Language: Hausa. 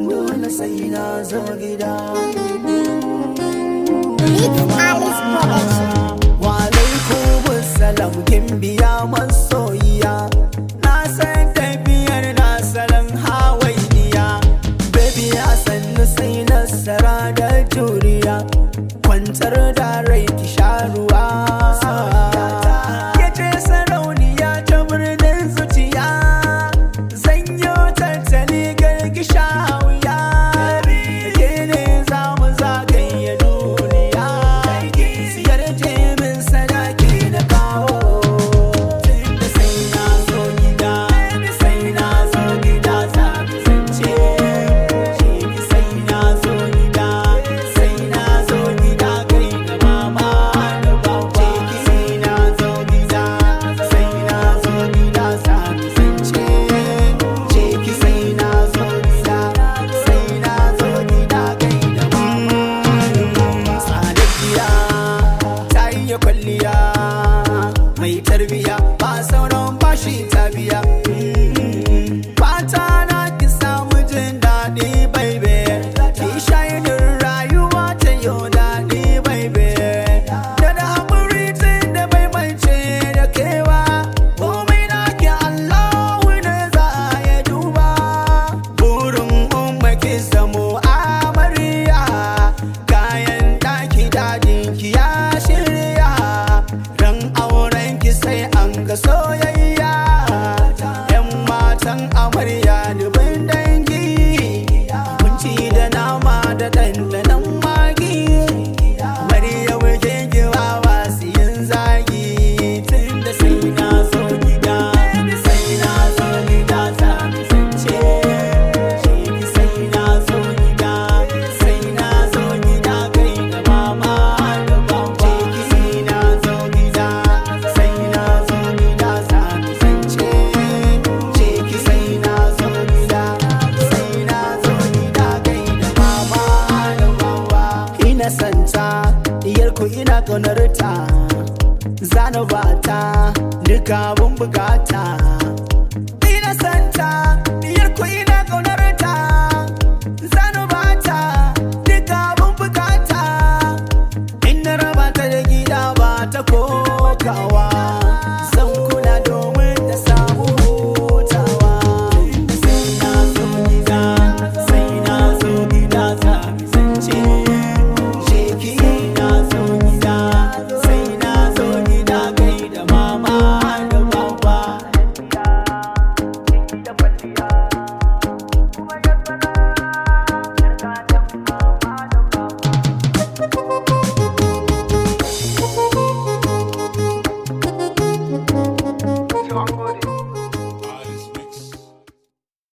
Dole sai na zo gida. Wa alaikumus salam gimbiya masoyiya. Na san tafiyar na salon hawainiya. Baby a sannu sai nasara da juriya. Kwantar da rai ki sha ruwa. Yace sarauniya ta birnin zuciya. Zanyo tattali garki sha wuya. Ke ne za mu zagaye duniya. Siyar jemin sadaki na kawo. Tunda sai na zo gida. Sai na zo gida za mu zance. Sai na zo gida. Sai na zo gida kai da mama da baba. Sai na zo gida. Sai na zo gida za mu zance. Sai na zo gida. Sai na zo gida kai da mama da baba. Sadiya ta iya kwalliya mai tarbiya ba sauran bashi ta biya. Fata na ki samu jin daɗi baby. Ki shaidar rayuwa ta yau daɗi baby. Da haƙuri tun da bai mance da kewa. Komai na ki Allah ne za ya duba. Burin umma ki zamo amarya. Kayan ɗaki daɗin ki ya shirya. Ran auren ki sai an ga soyayya. Yan matan amarya dubin dangi. Kunci da nama da ɗanɗanon magi. Maryam kekewa masu yin zagi. Tunda sai na zo gida. Sai na zo gida za mu zance. Sai na zo gida. Sai na zo gida kai da mama da baba. Sai na zo gida. Sai na zo gida za mu zance. Sai na zo gida. Sai na zo gida kai da mama da baba. Ina santa diyarku ina ƙaunarta. Zana bata duka abun bukata.